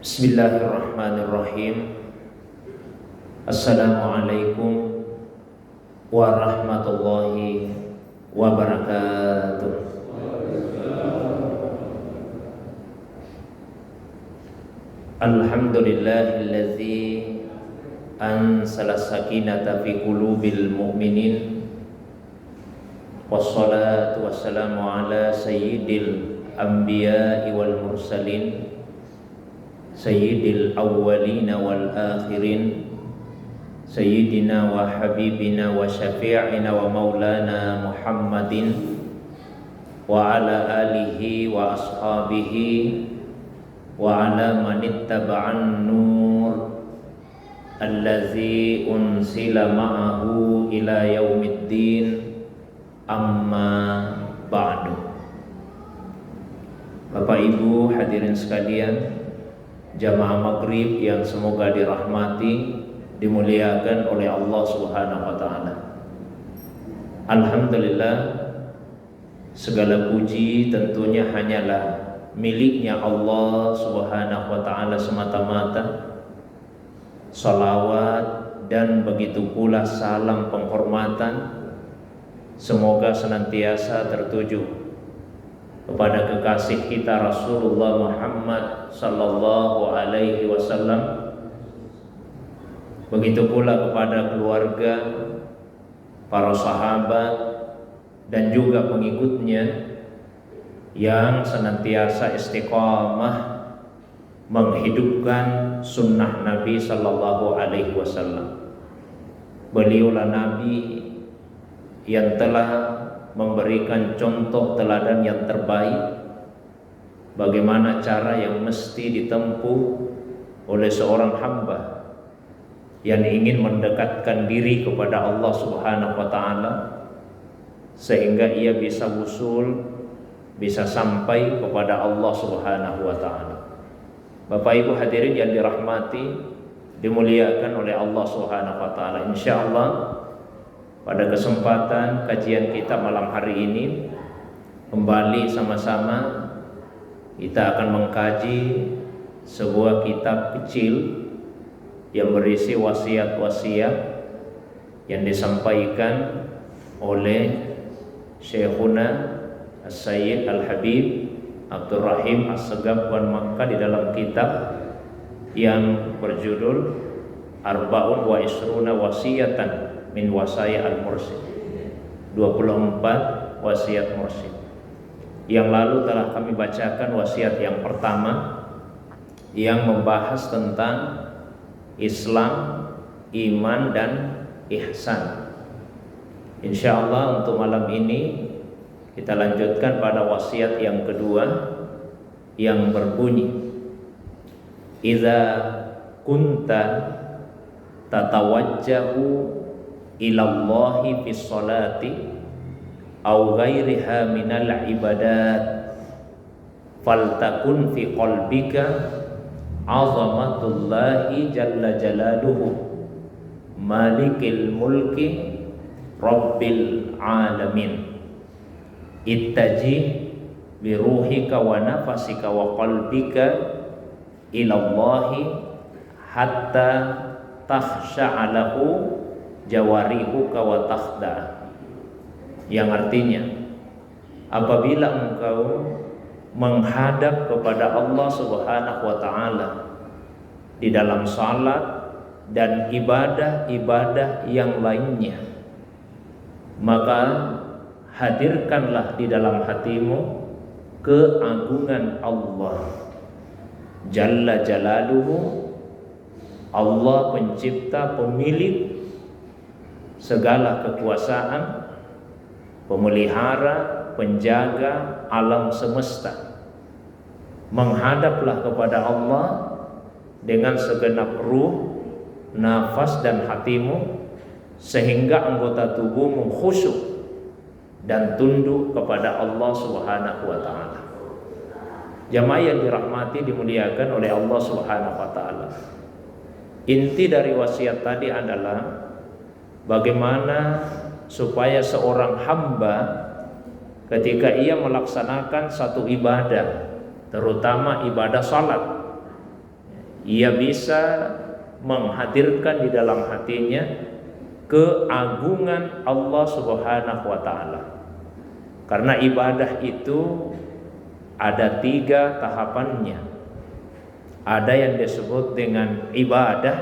Bismillahirrahmanirrahim. Assalamualaikum warahmatullahi wabarakatuh. Alhamdulillahillazi anzala sakinata fi qulubil mu'minin. Wassalatu wassalamu ala sayyidil anbiya'i wal mursalin, sayyidil awwalina wal akhirin, sayyidina wa habibina wa syafi'ina wa maulana Muhammadin wa ala alihi wa ashabihi wa ala manittaba'an nur allazi unsila ma'ahu ila yaumiddin, amma ba'du. Bapak Ibu hadirin sekalian, jamaah maghrib yang semoga dirahmati, dimuliakan oleh Allah Subhanahu wa ta'ala. Alhamdulillah, segala puji tentunya hanyalah miliknya Allah Subhanahu wa ta'ala semata-mata. Salawat dan begitu pula salam penghormatan semoga senantiasa tertuju kepada kekasih kita Rasulullah Muhammad sallallahu alaihi wasallam, begitu pula kepada keluarga, para sahabat dan juga pengikutnya yang senantiasa istiqamah menghidupkan sunnah Nabi sallallahu alaihi wasallam. Beliaulah Nabi yang telah memberikan contoh teladan yang terbaik bagaimana cara yang mesti ditempuh oleh seorang hamba yang ingin mendekatkan diri kepada Allah Subhanahu wa ta'ala, sehingga ia bisa wusul, bisa sampai kepada Allah Subhanahu wa ta'ala. Bapak Ibu hadirin yang dirahmati, dimuliakan oleh Allah Subhanahu wa ta'ala. Insyaallah pada kesempatan kajian kita malam hari ini, kembali sama-sama kita akan mengkaji sebuah kitab kecil yang berisi wasiat-wasiat yang disampaikan oleh Syekhuna As-Sayyid Al-Habib Abdul Rahim As-Segaf Wan Makkah di dalam kitab yang berjudul Arba'un wa Isruna Wasiyatan min wasaya al-mursyid, 24 wasiat mursyid. Yang lalu telah kami bacakan wasiat yang pertama yang membahas tentang Islam, iman dan ihsan. Insyaallah untuk malam ini kita lanjutkan pada wasiat yang kedua yang berbunyi, Idza kunta tatawajjahu ilallahi fis salati au ghairiha minal ibadat faltakun fi qalbika azamatullahi jalla jalaluhu malikil mulki rabbil alamin ittaji bi ruhika wa nafasika wa qalbika ilallahi hatta takhsha'alahu jawarihuka wa takhda, yang artinya apabila engkau menghadap kepada Allah Subhanahu wa ta'ala di dalam salat dan ibadah-ibadah yang lainnya, maka hadirkanlah di dalam hatimu keagungan Allah Jalla Jalaluhu, Allah pencipta, pemilik segala kekuasaan, pemelihara, penjaga alam semesta. Menghadaplah kepada Allah dengan segenap ruh, nafas dan hatimu, sehingga anggota tubuhmu khusyuk dan tunduk kepada Allah Subhanahu wa ta'ala. Jamaah yang dirahmati, dimuliakan oleh Allah Subhanahu wa ta'ala, inti dari wasiat tadi adalah bagaimana supaya seorang hamba ketika ia melaksanakan satu ibadah, terutama ibadah salat, ia bisa menghadirkan di dalam hatinya keagungan Allah Subhanahu wa taala. Karena ibadah itu ada 3 tahapannya. Ada yang disebut dengan ibadah,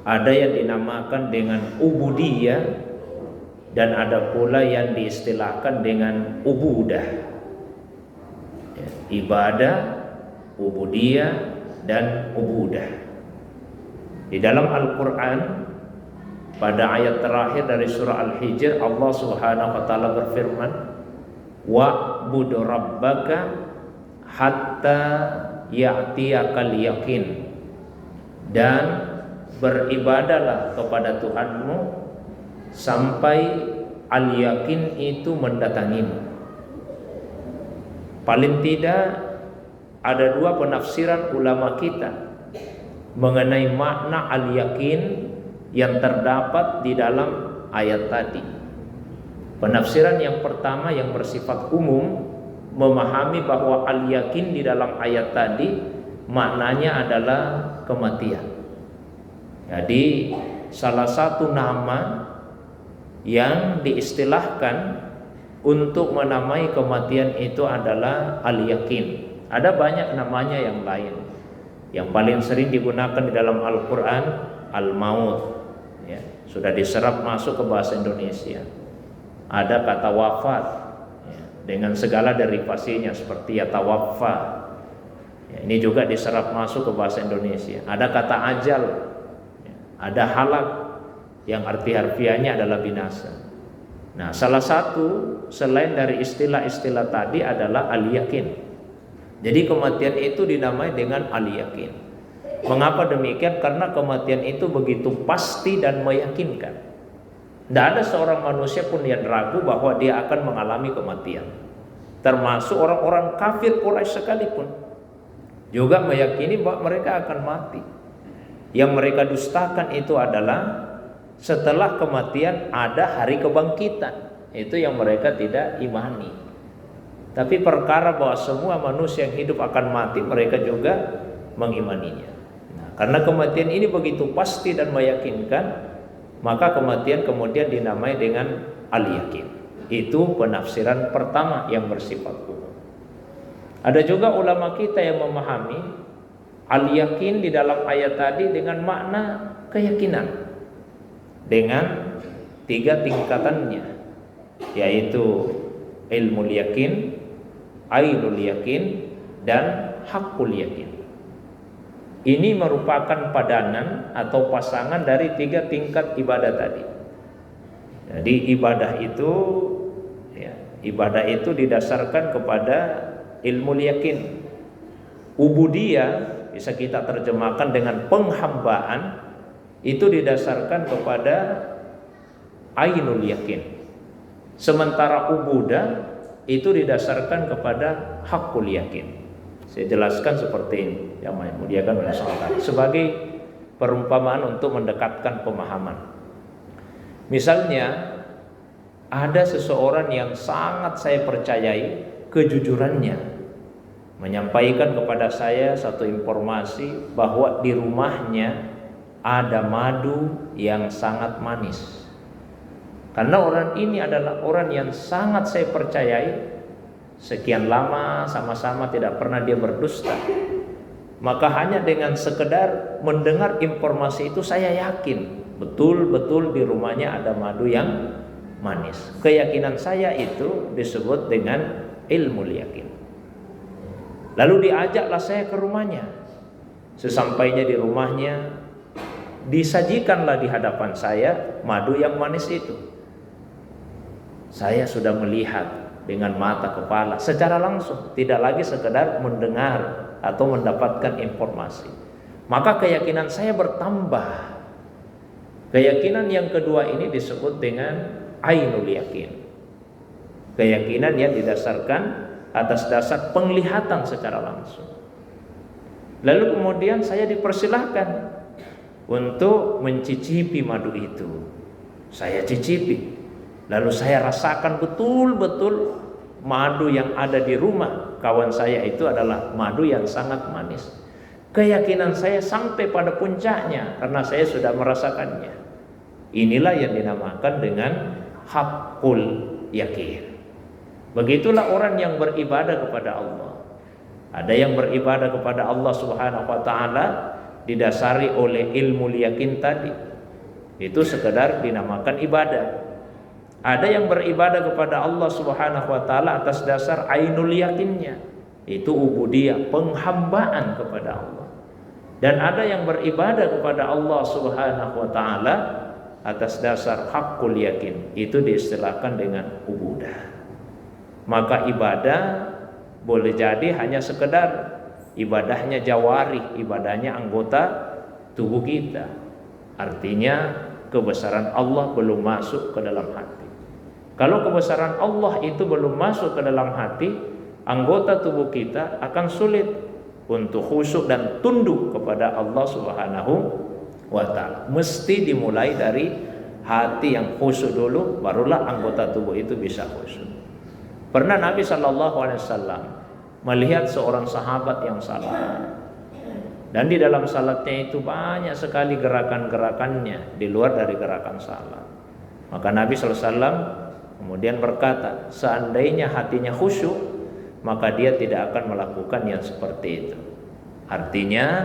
ada yang dinamakan dengan ubudiyah, dan ada pula yang diistilahkan dengan ubudah. Ya, ibadah, ubudiyah, dan ubudah. Di dalam Al-Quran pada ayat terakhir dari surah Al-Hijr, Allah Subhanahu wa taala berfirman, wa'bud rabbaka hatta ya'tiyakal yakin, dan beribadahlah kepada Tuhanmu sampai al-yakin itu mendatangimu. Paling tidak ada 2 penafsiran ulama kita mengenai makna al-yakin yang terdapat di dalam ayat tadi. Penafsiran yang pertama yang bersifat umum memahami bahwa al-yakin di dalam ayat tadi maknanya adalah kematian. Jadi salah satu nama yang diistilahkan untuk menamai kematian itu adalah al-yakin. Ada banyak namanya yang lain. Yang paling sering digunakan di dalam Al-Quran, al-maut, ya, sudah diserap masuk ke bahasa Indonesia. Ada kata wafat, ya, dengan segala derivasinya seperti yatawaffa, ya, ini juga diserap masuk ke bahasa Indonesia. Ada kata ajal, ya, ada halak yang arti harfiahnya adalah binasa. Nah, salah satu selain dari istilah-istilah tadi adalah al-yakin. Jadi kematian itu dinamai dengan al-yakin. Mengapa demikian? Karena kematian itu begitu pasti dan meyakinkan. Tidak ada seorang manusia pun yang ragu bahwa dia akan mengalami kematian. Termasuk orang-orang kafir Quraisy sekalipun juga meyakini bahwa mereka akan mati. Yang mereka dustakan itu adalah setelah kematian ada hari kebangkitan. Itu yang mereka tidak imani. Tapi perkara bahwa semua manusia yang hidup akan mati, mereka juga mengimaninya. Nah, karena kematian ini begitu pasti dan meyakinkan, maka kematian kemudian dinamai dengan al-yakin. Itu penafsiran pertama yang bersifat umum. Ada juga ulama kita yang memahami al-yakin di dalam ayat tadi dengan makna keyakinan, dengan 3 tingkatannya, yaitu ilmul yakin, ainul yakin, dan hakul yakin. Ini merupakan padanan atau pasangan dari 3 tingkat ibadah tadi. Jadi ibadah itu, ya, ibadah itu didasarkan kepada ilmu yakin. Ubudiyah bisa kita terjemahkan dengan penghambaan, itu didasarkan kepada ainul yakin. Sementara ubudah itu didasarkan kepada hakul yakin. Saya jelaskan seperti ini, yang muliakan oleh Allah, sebagai perumpamaan untuk mendekatkan pemahaman. Misalnya ada seseorang yang sangat saya percayai kejujurannya, menyampaikan kepada saya satu informasi bahwa di rumahnya ada madu yang sangat manis. Karena orang ini adalah orang yang sangat saya percayai, sekian lama sama-sama tidak pernah dia berdusta. Maka hanya dengan sekedar mendengar informasi itu saya yakin betul-betul di rumahnya ada madu yang manis. Keyakinan saya itu disebut dengan ilmu yakin. Lalu diajaklah saya ke rumahnya. Sesampainya di rumahnya, disajikanlah di hadapan saya madu yang manis itu. Saya sudah melihat dengan mata kepala secara langsung, tidak lagi sekedar mendengar atau mendapatkan informasi. Maka keyakinan saya bertambah. Keyakinan yang kedua ini disebut dengan ainul yakin. Keyakinan yang didasarkan atas dasar penglihatan secara langsung. Lalu kemudian saya dipersilahkan untuk mencicipi madu itu. Saya cicipi. Lalu saya rasakan betul-betul madu yang ada di rumah kawan saya itu adalah madu yang sangat manis. Keyakinan saya sampai pada puncaknya karena saya sudah merasakannya. Inilah yang dinamakan dengan haqqul yakin. Begitulah orang yang beribadah kepada Allah. Ada yang beribadah kepada Allah Subhanahu wa taala didasari oleh ilmu yakin tadi. Itu sekedar dinamakan ibadah. Ada yang beribadah kepada Allah Subhanahu wa taala atas dasar ainul yakinnya. Itu ubudiyah, penghambaan kepada Allah. Dan ada yang beribadah kepada Allah Subhanahu wa taala atas dasar haqqul yakin. Itu diistilahkan dengan ubudah. Maka ibadah boleh jadi hanya sekedar ibadahnya jawari, ibadahnya anggota tubuh kita. Artinya kebesaran Allah belum masuk ke dalam hati. Kalau kebesaran Allah itu belum masuk ke dalam hati, anggota tubuh kita akan sulit untuk khusyuk dan tunduk kepada Allah Subhanahu wa ta'ala. Mesti dimulai dari hati yang khusyuk dulu, barulah anggota tubuh itu bisa khusyuk. Pernah Nabi SAW melihat seorang sahabat yang salat, dan di dalam salatnya itu banyak sekali gerakan-gerakannya di luar dari gerakan salat. Maka Nabi SAW kemudian berkata, seandainya hatinya khusyuk, maka dia tidak akan melakukan yang seperti itu. Artinya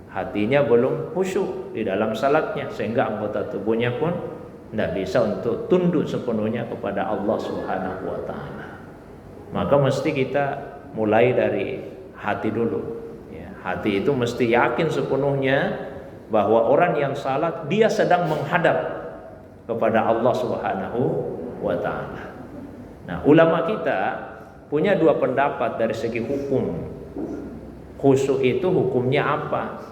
hatinya belum khusyuk di dalam salatnya, sehingga anggota tubuhnya pun tidak bisa untuk tunduk sepenuhnya kepada Allah Subhanahu wa ta'ala. Maka mesti kita mulai dari hati dulu ya. Hati itu mesti yakin sepenuhnya bahwa orang yang salat dia sedang menghadap kepada Allah Subhanahu wa ta'ala. Nah, ulama kita punya dua pendapat dari segi hukum. Khusyuk itu hukumnya apa?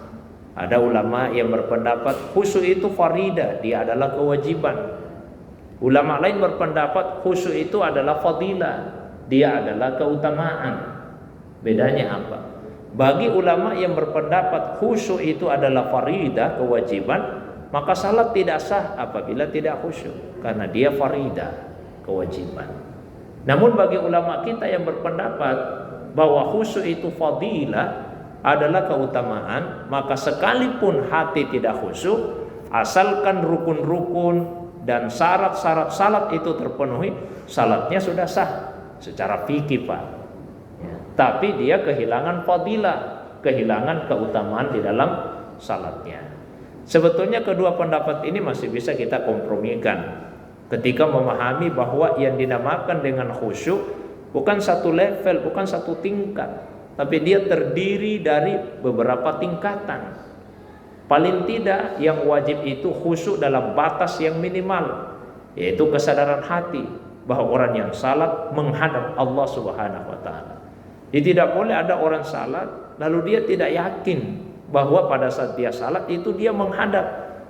Ada ulama yang berpendapat khusyuk itu faridah, dia adalah kewajiban. Ulama lain berpendapat khusyuk itu adalah fadilah, dia adalah keutamaan. Bedanya apa? Bagi ulama yang berpendapat khusyuk itu adalah faridah, kewajiban, maka salat tidak sah apabila tidak khusyuk, karena dia faridah, kewajiban. Namun bagi ulama kita yang berpendapat bahwa khusyuk itu fadilah, adalah keutamaan, maka sekalipun hati tidak khusyuk, asalkan rukun-rukun dan syarat-syarat salat itu terpenuhi, salatnya sudah sah secara fikih, Pak ya. Tapi dia kehilangan fadilah, kehilangan keutamaan di dalam salatnya. Sebetulnya kedua pendapat ini masih bisa kita kompromikan ketika memahami bahwa yang dinamakan dengan khusyuk bukan satu level, bukan satu tingkat, tapi dia terdiri dari beberapa tingkatan. Paling tidak yang wajib itu khusyuk dalam batas yang minimal, yaitu kesadaran hati bahwa orang yang salat menghadap Allah Subhanahu wa ta'ala. Jadi tidak boleh ada orang salat lalu dia tidak yakin bahwa pada saat dia salat itu dia menghadap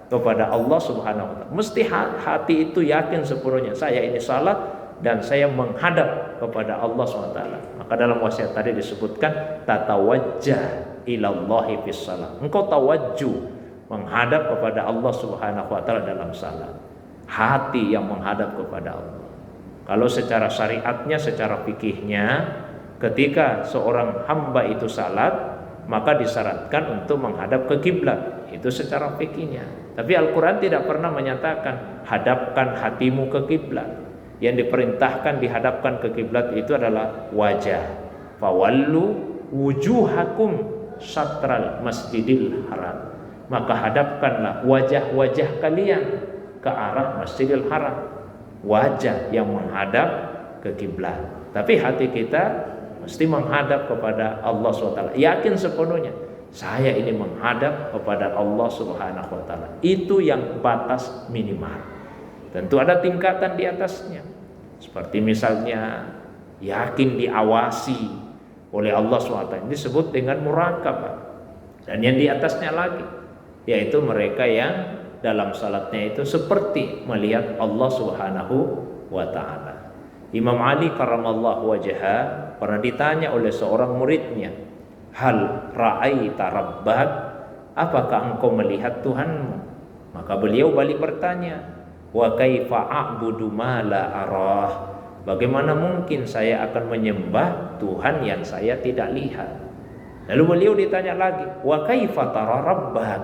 kepada Allah Subhanahu wa ta'ala. Mesti hati itu yakin sepenuhnya, saya ini salat dan saya menghadap kepada Allah Subhanahu wa ta'ala. Maka dalam wasiat tadi disebutkan tatawajjah ilallahi fis salat. Engkau tawajjuh menghadap kepada Allah Subhanahu wa ta'ala dalam salat. Hati yang menghadap kepada Allah. Kalau secara syariatnya, secara fikihnya, ketika seorang hamba itu salat, maka disyaratkan untuk menghadap ke kiblat. Itu secara fikihnya. Tapi Al-Quran tidak pernah menyatakan hadapkan hatimu ke kiblat. Yang diperintahkan dihadapkan ke kiblat itu adalah wajah. Fawallu wujuhakum syatral masjidil haram. Maka hadapkanlah wajah-wajah kalian ke arah Masjidil Haram. Wajah yang menghadap ke kiblat. Tapi hati kita mesti menghadap kepada Allah SWT. Yakin sepenuhnya, saya ini menghadap kepada Allah Subhanahu wa ta'ala. Itu yang batas minimal. Tentu ada tingkatan di atasnya. Seperti misalnya yakin diawasi oleh Allah SWT. Ini disebut dengan muraqabah. Dan yang di atasnya lagi, yaitu mereka yang dalam salatnya itu seperti melihat Allah Subhanahu wa ta'ala. Imam Ali karramallahu wajhah pernah ditanya oleh seorang muridnya, hal ra'aita rabbak, apakah engkau melihat Tuhanmu? Maka beliau balik bertanya, wa kaifa a'budu ma la arah, bagaimana mungkin saya akan menyembah Tuhan yang saya tidak lihat? Lalu beliau ditanya lagi, wa kaifa tara rabbak?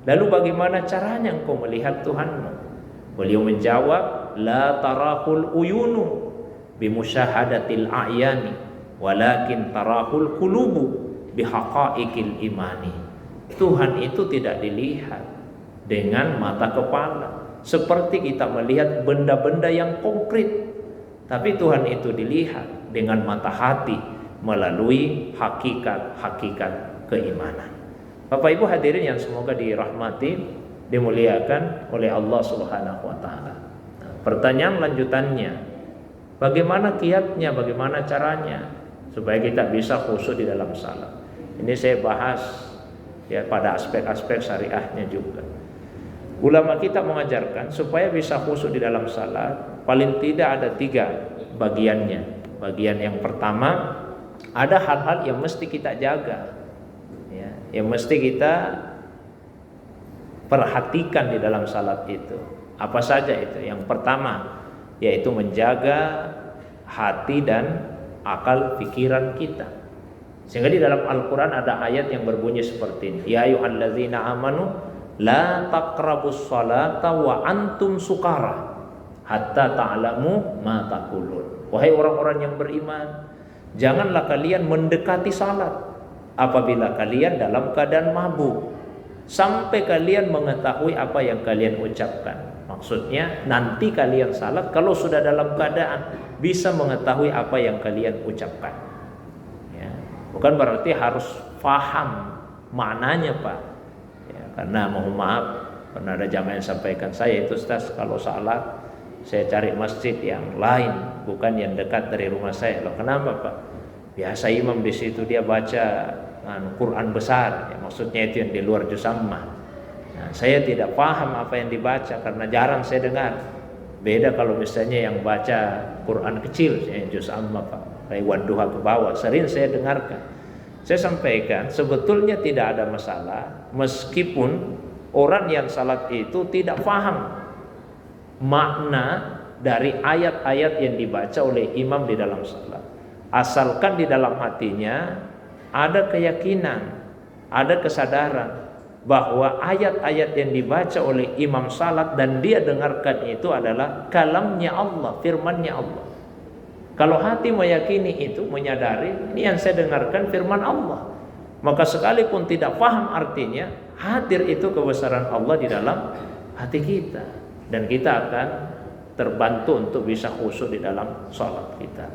Lalu bagaimana caranya engkau melihat Tuhanmu? Beliau menjawab, la tarahul uyunu bimusyahadatil a'yani walakin tarahul qulubu bihaqaiqil imani. Tuhan itu tidak dilihat dengan mata kepala seperti kita melihat benda-benda yang konkret, tapi Tuhan itu dilihat dengan mata hati melalui hakikat-hakikat keimanan. Bapak Ibu hadirin yang semoga dirahmati, dimuliakan oleh Allah Subhanahu wa taala. Nah, pertanyaan lanjutannya, bagaimana kiatnya, bagaimana caranya supaya kita bisa khusyuk di dalam salat? Ini saya bahas ya pada aspek-aspek syariahnya juga. Ulama kita mengajarkan supaya bisa khusyuk di dalam salat, paling tidak ada 3 bagiannya. Bagian yang pertama, ada hal-hal yang mesti kita jaga, ya, yang mesti kita perhatikan di dalam salat itu. Apa saja itu? Yang pertama, yaitu menjaga hati dan akal pikiran kita. Sehingga di dalam Al-Quran ada ayat yang berbunyi seperti ini, ya ayyuhallazina amanu la taqrabus salata wa antum sukara hatta ta'lamu ma taqulun. Wahai orang-orang yang beriman, janganlah kalian mendekati salat apabila kalian dalam keadaan mabuk sampai kalian mengetahui apa yang kalian ucapkan. Maksudnya nanti kalian salat kalau sudah dalam keadaan bisa mengetahui apa yang kalian ucapkan, ya. Bukan berarti harus paham maknanya Pak, ya, karena mohon maaf pernah ada jamaah yang sampaikan saya itu, Ustaz, kalau salat saya cari masjid yang lain, bukan yang dekat dari rumah saya. Loh, kenapa Pak? Biasa imam di situ dia baca Quran besar, ya, maksudnya itu yang di luar juz ammah. Nah, saya tidak paham apa yang dibaca karena jarang saya dengar. Beda kalau misalnya yang baca Quran kecil, ya, juz ammah Pak, kayak Wadduha ke bawah, sering saya dengarkan. Saya sampaikan sebetulnya tidak ada masalah meskipun orang yang salat itu tidak paham makna dari ayat-ayat yang dibaca oleh imam di dalam salat, asalkan di dalam hatinya ada keyakinan, ada kesadaran bahwa ayat-ayat yang dibaca oleh imam salat dan dia dengarkan itu adalah kalamnya Allah, firmannya Allah. Kalau hati meyakini itu, menyadari ini yang saya dengarkan firman Allah, maka sekalipun tidak paham artinya, hadir itu kebesaran Allah di dalam hati kita, dan kita akan terbantu untuk bisa khusyuk di dalam salat kita.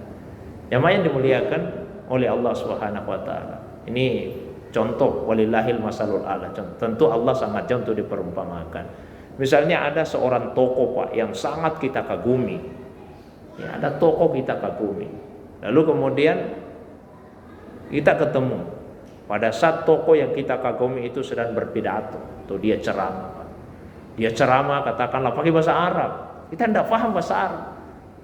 Yang dimuliakan oleh Allah Subhanahu wa taala. Ini contoh, walillahil masalul a'la. Tentu Allah sangat jauh untuk diperumpamakan. Misalnya ada seorang tokoh Pak yang sangat kita kagumi. Ya, ada tokoh kita kagumi. Lalu kemudian kita ketemu pada saat tokoh yang kita kagumi itu sedang berpidato, tuh dia ceramah. Dia ceramah katakanlah pakai bahasa Arab. Kita tidak paham bahasa Arab.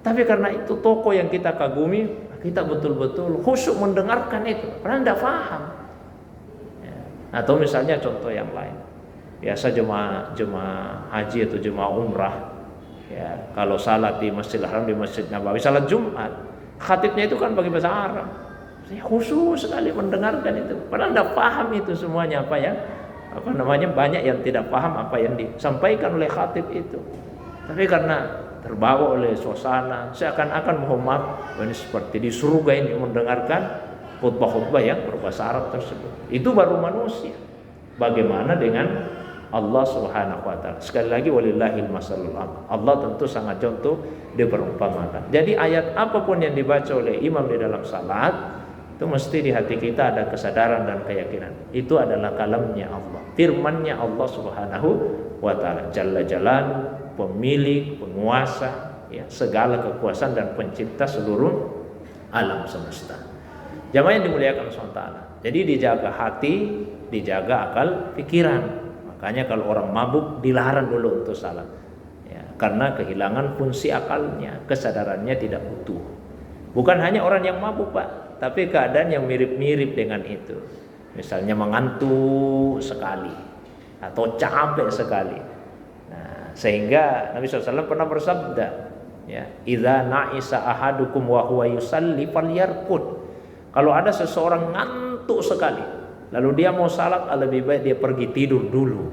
Tapi karena itu tokoh yang kita kagumi, kita betul-betul khusyuk mendengarkan itu karena tidak paham. Ya. Atau misalnya contoh yang lain, biasa jemaah haji atau jemaah umrah, ya, kalau salat di Masjidil Haram, di Masjid Nabawi, salat Jumat, khatibnya itu kan pakai bahasa Arab. Saya khusyuk sekali mendengarkan itu padahal tidak paham itu semuanya banyak yang tidak paham apa yang disampaikan oleh khatib itu. Tapi karena terbawa oleh suasana, seakan-akan mohon maaf, ini seperti di surga ini mendengarkan khutbah-khutbah yang berbahasa Arab tersebut. Itu baru manusia. Bagaimana dengan Allah Subhanahu wa taala? Sekali lagi walillahil masalul a'la. Allah tentu sangat jauh untuk diperumpamakan. Jadi ayat apapun yang dibaca oleh imam di dalam salat, itu mesti di hati kita ada kesadaran dan keyakinan. Itu adalah kalamnya Allah, firmannya Allah Subhanahu wa taala. Jalla jalaluhu, pemilik, penguasa, ya, segala kekuasaan dan pencipta seluruh alam semesta. Jamaah yang dimuliakan SWT. Jadi dijaga hati, dijaga akal pikiran. Makanya kalau orang mabuk dilarang dulu untuk salat, ya, karena kehilangan fungsi akalnya, kesadarannya tidak utuh. Bukan hanya orang yang mabuk Pak, tapi keadaan yang mirip-mirip dengan itu. Misalnya mengantuk sekali atau capek sekali. Sehingga Nabi SAW pernah bersabda, ya, idza na'isa ahadukum wa huwa yusalli falyarqud. Kalau ada seseorang ngantuk sekali lalu dia mau salat, lebih baik dia pergi tidur dulu.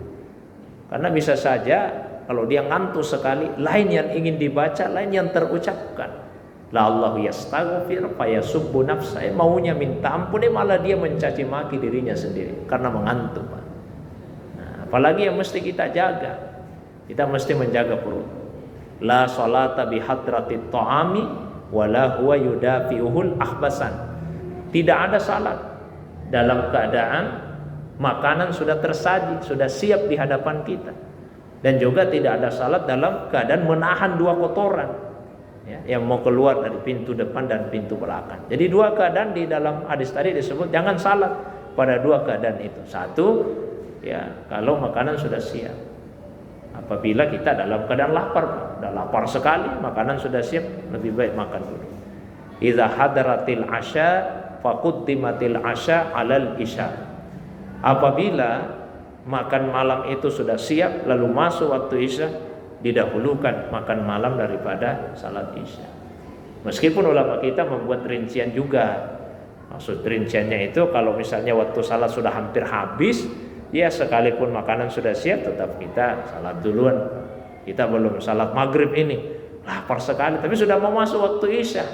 Karena bisa saja kalau dia ngantuk sekali, lain yang ingin dibaca, lain yang terucapkan. La Allahu yastaghfir fa yasubbu nafsa, maunya minta ampun, malah dia mencaci maki dirinya sendiri karena mengantuk. Nah, apalagi yang mesti kita jaga, kita mesti menjaga perut. La salata bi hadratit ta'ami wala huwa yudafi'uhul akhbasan. Tidak ada salat dalam keadaan makanan sudah tersaji, sudah siap di hadapan kita. Dan juga tidak ada salat dalam keadaan menahan dua kotoran, ya, yang mau keluar dari pintu depan dan pintu belakang. Jadi dua keadaan di dalam hadis tadi disebut jangan salat pada dua keadaan itu. Satu, ya, kalau makanan sudah siap. Apabila kita dalam keadaan lapar, udah lapar sekali, makanan sudah siap, lebih baik makan dulu. Idza hadaratil asya faquddimatil asya 'alal isya. Apabila makan malam itu sudah siap, lalu masuk waktu isya, didahulukan makan malam daripada salat isya. Meskipun ulama kita membuat rincian juga. Maksud rinciannya itu kalau misalnya waktu salat sudah hampir habis, ya sekalipun makanan sudah siap, tetap kita salat duluan. Kita belum salat maghrib ini, lapar sekali, tapi sudah mau masuk waktu isya.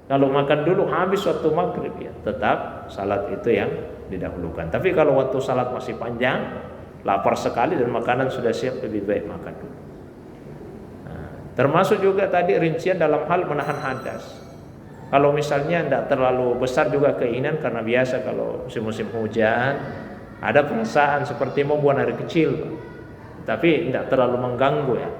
Kalau makan dulu habis waktu maghrib, ya tetap salat itu yang didahulukan. Tapi kalau waktu salat masih panjang, lapar sekali dan makanan sudah siap, lebih baik makan dulu. Nah, termasuk juga tadi rincian dalam hal menahan hadas. Kalau misalnya tidak terlalu besar juga keinginan, karena biasa kalau musim-musim hujan ada perasaan seperti mau buang air kecil, tapi tidak terlalu mengganggu, ya.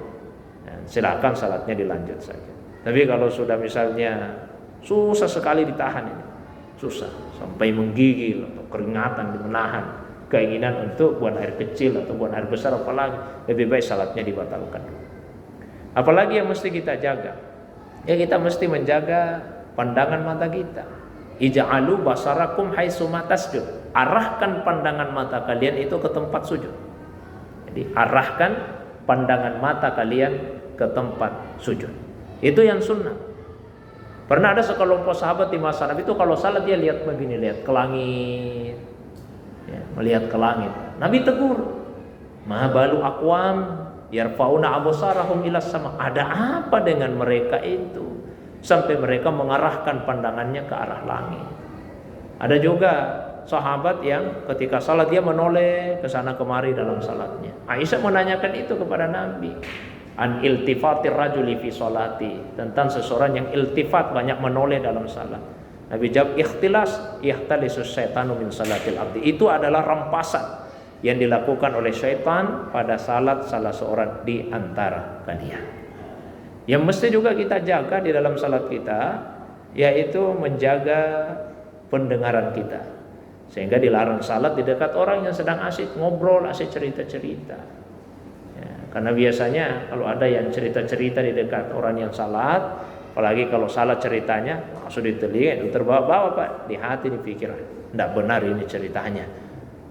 Silakan salatnya dilanjut saja. Tapi kalau sudah misalnya susah sekali ditahan ini, susah sampai menggigil atau keringatan menahan keinginan untuk buang air kecil atau buang air besar, apalagi lebih baik salatnya dibatalkan. Apalagi yang mesti kita jaga, ya kita mesti menjaga pandangan mata kita. Ija'alu basarakum haitsu tasjud. Arahkan pandangan mata kalian itu ke tempat sujud. Jadi arahkan pandangan mata kalian ke tempat sujud. Itu yang sunnah. Pernah ada sekelompok sahabat di masa Nabi itu kalau salat dia lihat begini, lihat ke langit, ya, melihat ke langit. Nabi tegur, ma balu aqwam yarfauna absarahum ila sama. Ada apa dengan mereka itu sampai mereka mengarahkan pandangannya ke arah langit? Ada juga sahabat yang ketika salat dia menoleh ke sana kemari dalam salatnya. Aisyah menanyakan itu kepada Nabi. An iltifatir rajuli fi sholati, tentang seseorang yang iltifat, banyak menoleh dalam salat. Nabi jawab, ikhtilas yahtalisus syaitanu min salatil abdi. Itu adalah rampasan yang dilakukan oleh syaitan pada salat salah seorang di antara kalian. Yang mesti juga kita jaga di dalam salat kita, yaitu menjaga pendengaran kita, sehingga dilarang salat di dekat orang yang sedang asyik ngobrol, asyik cerita-cerita. Karena biasanya kalau ada yang cerita-cerita di dekat orang yang salat, apalagi kalau salah ceritanya langsung di telinga, itu terbawa-bawa Pak, di hati, di pikiran, tidak benar ini ceritanya,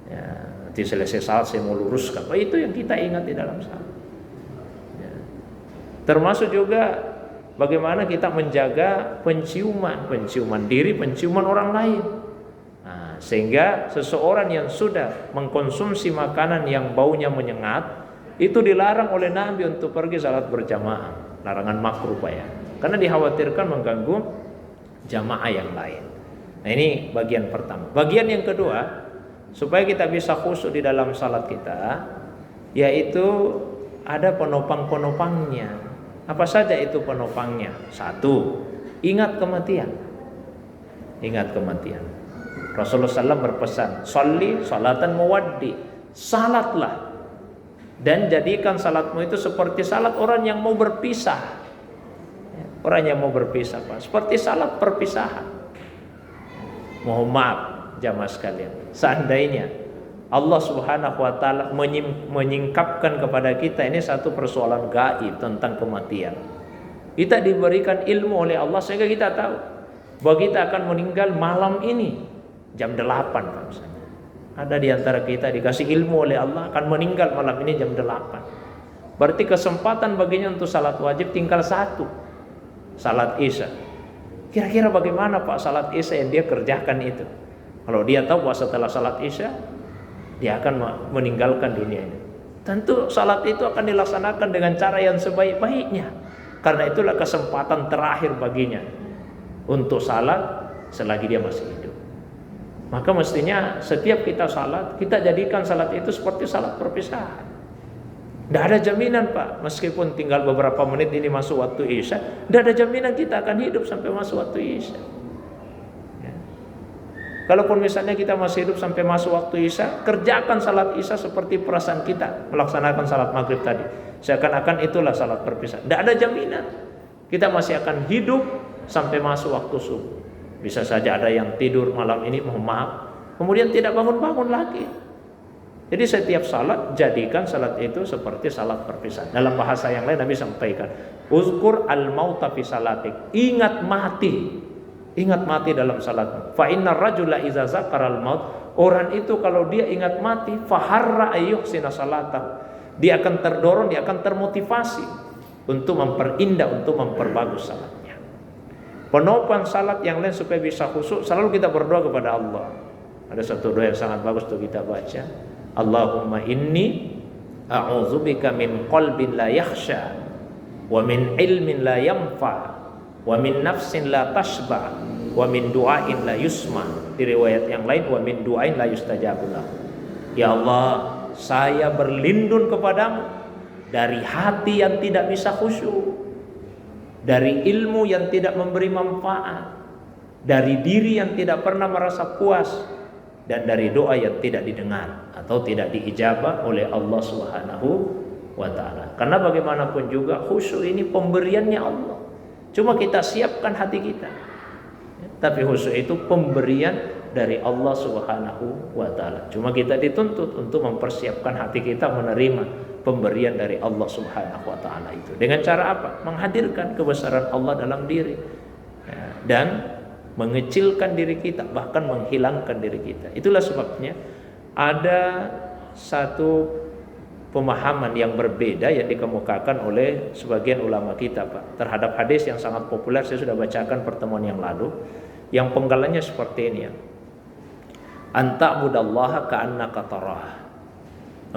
ya, nanti selesai salat saya mau luruskan. Itu yang kita ingat di dalam salat, ya. Termasuk juga bagaimana kita menjaga penciuman diri, penciuman orang lain. Nah, sehingga seseorang yang sudah mengkonsumsi makanan yang baunya menyengat, itu dilarang oleh Nabi untuk pergi salat berjamaah. Larangan makruh Pak, ya. Karena dikhawatirkan mengganggu jamaah yang lain. Nah, ini bagian pertama. Bagian yang kedua, supaya kita bisa khusyuk di dalam salat kita, yaitu ada penopang-penopangnya. Apa saja itu penopangnya? Satu, ingat kematian. Ingat kematian. Rasulullah SAW berpesan, "Sholli salatan muwaddi." Salatlah dan jadikan salatmu itu seperti salat orang yang mau berpisah. Orang yang mau berpisah, Pak, seperti salat perpisahan. Mohon maaf jamaah sekalian, seandainya Allah Subhanahu wa taala menyingkapkan kepada kita ini satu persoalan gaib tentang kematian, kita diberikan ilmu oleh Allah sehingga kita tahu bahwa kita akan meninggal malam ini jam 8, Pak, misalnya. Ada di antara kita dikasih ilmu oleh Allah akan meninggal malam ini jam 8. Berarti kesempatan baginya untuk salat wajib tinggal satu, salat isya. Kira-kira bagaimana Pak salat isya yang dia kerjakan itu? Kalau dia tahu bahwa setelah salat Isya dia akan meninggalkan dunia ini, tentu salat itu akan dilaksanakan dengan cara yang sebaik-baiknya. Karena itulah kesempatan terakhir baginya untuk salat selagi dia masih hidup. Maka mestinya setiap kita salat, kita jadikan salat itu seperti salat perpisahan. Tidak ada jaminan Pak, meskipun tinggal beberapa menit ini masuk waktu Isya, tidak ada jaminan kita akan hidup sampai masuk waktu Isya. Ya. Kalaupun misalnya kita masih hidup sampai masuk waktu Isya, kerjakan salat Isya seperti perasaan kita melaksanakan salat maghrib tadi. Seakan-akan itulah salat perpisahan. Tidak ada jaminan kita masih akan hidup sampai masuk waktu subuh. Bisa saja ada yang tidur malam ini, mohon maaf, kemudian tidak bangun-bangun lagi. Jadi setiap salat, jadikan salat itu seperti salat perpisahan. Dalam bahasa yang lain Nabi sampaikan, uzkur al-mauta fi salatik. Ingat mati dalam salatmu. Fa innar rajula idza zakaral maut, orang itu kalau dia ingat mati, faharra ayyuhsina salatahu. Dia akan terdorong, dia akan termotivasi untuk memperindah, untuk memperbagus salatnya. Penopang salat yang lain supaya bisa khusyuk, selalu kita berdoa kepada Allah. Ada satu doa yang sangat bagus untuk kita baca. Allahumma inni a'udzubika min qalbin la yakhsha, wa min ilmin la yanfa, wa min nafsin la tashba, wa min du'ain la yusma. Di riwayat yang lain, wa min du'ain la yustajabu lahu. Ya Allah, saya berlindung kepadamu dari hati yang tidak bisa khusyuk, dari ilmu yang tidak memberi manfaat, dari diri yang tidak pernah merasa puas, dan dari doa yang tidak didengar atau tidak diijabah oleh Allah Subhanahu wa ta'ala. Karena bagaimanapun juga khusyuk ini pemberiannya Allah. Cuma kita siapkan hati kita. Tapi khusyuk itu pemberian dari Allah Subhanahu wa ta'ala. Cuma kita dituntut untuk mempersiapkan hati kita menerima pemberian dari Allah Subhanahu wa ta'ala itu. Dengan cara apa? Menghadirkan kebesaran Allah dalam diri, dan mengecilkan diri kita, bahkan menghilangkan diri kita. Itulah sebabnya ada satu pemahaman yang berbeda yang dikemukakan oleh sebagian ulama kita Pak terhadap hadis yang sangat populer. Saya sudah bacakan pertemuan yang lalu, yang penggalannya seperti ini ya. Anta'budallaha ka'annaka tarah.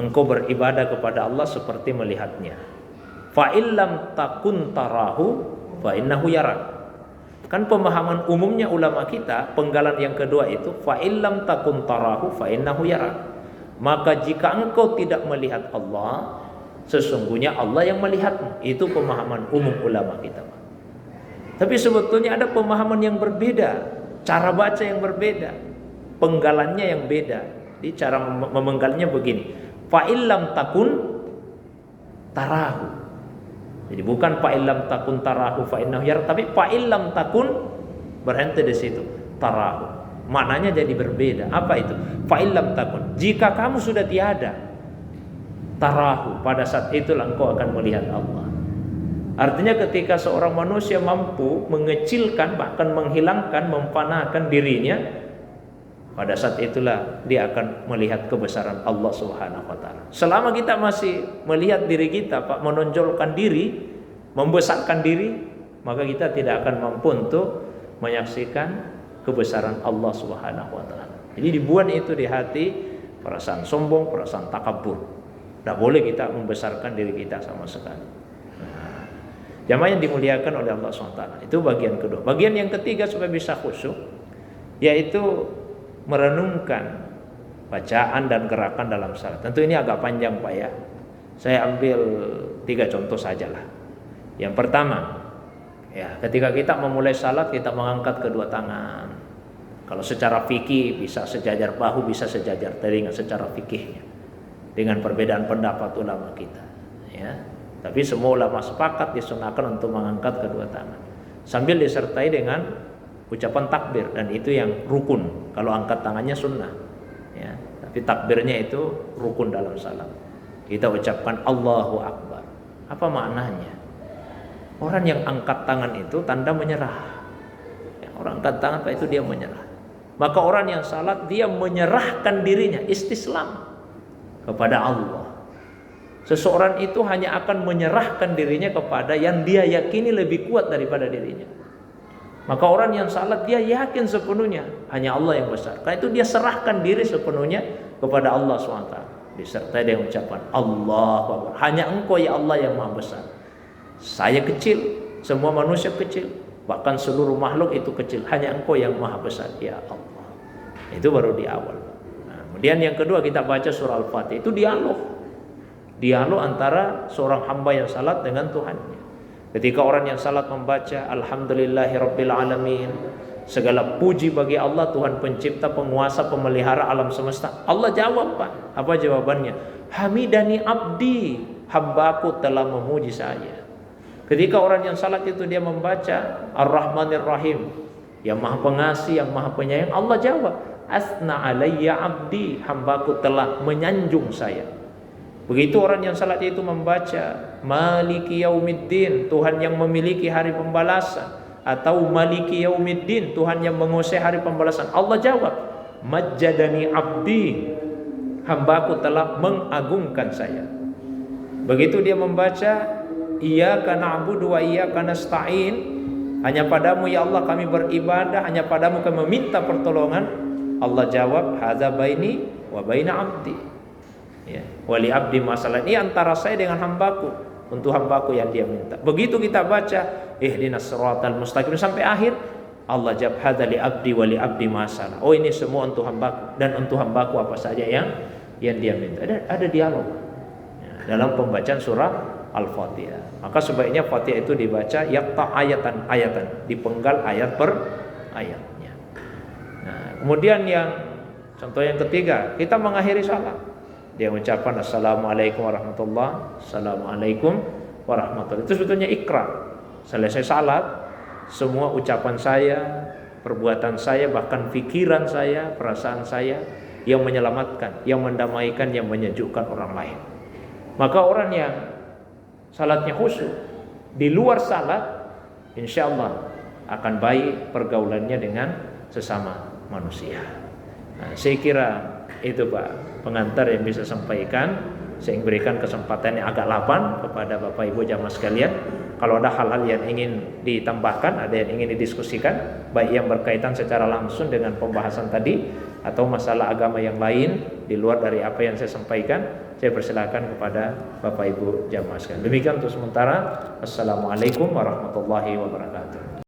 Engkau beribadah kepada Allah seperti melihatnya. Fa illam takun tarahu fa innahu yarak. Kan pemahaman umumnya ulama kita, penggalan yang kedua itu fa illam takun tarahu fa innahu yarak. Maka jika engkau tidak melihat Allah, sesungguhnya Allah yang melihatmu. Itu pemahaman umum ulama kita. Tapi sebetulnya ada pemahaman yang berbeda, cara baca yang berbeda, penggalannya yang beda. Di cara memenggalnya begini, fa illam takun tarahu. Jadi bukan fa illam takun tarahu fa innahu yara, tapi fa illam takun berhenti di situ, tarahu. Maknanya jadi berbeda. Apa itu? Fa illam takun, jika kamu sudah tiada, tarahu, pada saat itulah engkau akan melihat Allah. Artinya ketika seorang manusia mampu mengecilkan, bahkan menghilangkan, memfanakan dirinya, pada saat itulah dia akan melihat kebesaran Allah Subhanahu wa ta'ala. Selama kita masih melihat diri kita, Pak, menonjolkan diri, membesarkan diri, maka kita tidak akan mampu untuk menyaksikan kebesaran Allah Subhanahu wa ta'ala. Jadi dibuat itu di hati perasaan sombong, perasaan takabur. Tidak boleh kita membesarkan diri kita sama sekali. Jamaah yang dimuliakan oleh Allah SWT. Itu bagian kedua. Bagian yang ketiga supaya bisa khusyuk, yaitu merenungkan bacaan dan gerakan dalam salat. Tentu ini agak panjang Pak ya. Saya ambil 3 contoh sajalah. Yang pertama, ya, ketika kita memulai salat, kita mengangkat kedua tangan. Kalau secara fikih bisa sejajar bahu, bisa sejajar telinga secara fikihnya, dengan perbedaan pendapat ulama kita. Ya. Tapi semua ulama sepakat disunahkan untuk mengangkat kedua tangan sambil disertai dengan ucapan takbir, dan itu yang rukun. Kalau angkat tangannya sunnah, ya. Tapi takbirnya itu rukun dalam salat. Kita ucapkan Allahu Akbar. Apa maknanya? Orang yang angkat tangan itu tanda menyerah. Ya, orang angkat tangan Pak, itu dia menyerah. Maka orang yang salat dia menyerahkan dirinya, istislam kepada Allah. Seseorang itu hanya akan menyerahkan dirinya kepada yang dia yakini lebih kuat daripada dirinya. Maka orang yang salat dia yakin sepenuhnya hanya Allah yang besar. Karena itu dia serahkan diri sepenuhnya kepada Allah SWT. Disertai dengan ucapan Allahu Akbar. Hanya Engkau ya Allah yang maha besar. Saya kecil, semua manusia kecil, bahkan seluruh makhluk itu kecil. Hanya Engkau yang maha besar ya Allah. Itu baru di awal. Nah, kemudian yang kedua kita baca surah Al-Fatihah. Itu dialog antara seorang hamba yang salat dengan Tuhannya. Ketika orang yang salat membaca Alhamdulillahirabbil alamin, segala puji bagi Allah, Tuhan pencipta, penguasa, pemelihara alam semesta. Allah jawab, Pak. Apa jawabannya? Hamidani abdi, hambaku telah memuji saya. Ketika orang yang salat itu dia membaca Ar-Rahmanir Rahim, yang maha pengasih, yang maha penyayang, Allah jawab, asna alayya abdi, hambaku telah menyanjung saya. Begitu orang yang salat itu membaca Maliki Yaumiddin, Tuhan yang memiliki hari pembalasan, atau Maliki Yaumiddin, Tuhan yang menguasai hari pembalasan, Allah jawab, Majjadani abdi, hambaku telah mengagungkan saya. Begitu dia membaca Iyyaka na'budu wa iyyaka nasta'in, hanya padamu ya Allah kami beribadah, hanya padamu kami meminta pertolongan, Allah jawab, hadza baini wa baina abdi. Ya, wali abdi masalah ini antara saya dengan hambaku, untuk hambaku yang dia minta. Begitu kita baca ihdinas siratal mustaqim sampai akhir, Allah jawab hadza li abdi wali abdi masalah. Oh, ini semua untuk hambaku dan untuk hambaku apa saja yang dia minta. Ada dialog ya, dalam pembacaan surah Al-Fatihah. Maka sebaiknya Fatihah itu dibaca yaqta ayatan, dipenggal ayat per ayatnya. Nah, kemudian contoh yang ketiga, kita mengakhiri salat. Dia mengucapkan Assalamualaikum warahmatullahi, Assalamualaikum warahmatullahi. Itu sebetulnya ikrar. Selesai salat, semua ucapan saya, perbuatan saya, bahkan pikiran saya, perasaan saya yang menyelamatkan, yang mendamaikan, yang menyejukkan orang lain. Maka orang yang salatnya khusyuk di luar salat, insya Allah akan baik pergaulannya dengan sesama manusia. Nah, saya kira itu Pak pengantar yang bisa sampaikan. Saya berikan kesempatan yang agak lapang kepada Bapak Ibu jamaah sekalian. Kalau ada hal-hal yang ingin ditambahkan, ada yang ingin didiskusikan, baik yang berkaitan secara langsung dengan pembahasan tadi atau masalah agama yang lain di luar dari apa yang saya sampaikan, saya persilakan kepada Bapak Ibu jamaah sekalian. Demikian untuk sementara. Assalamualaikum warahmatullahi wabarakatuh.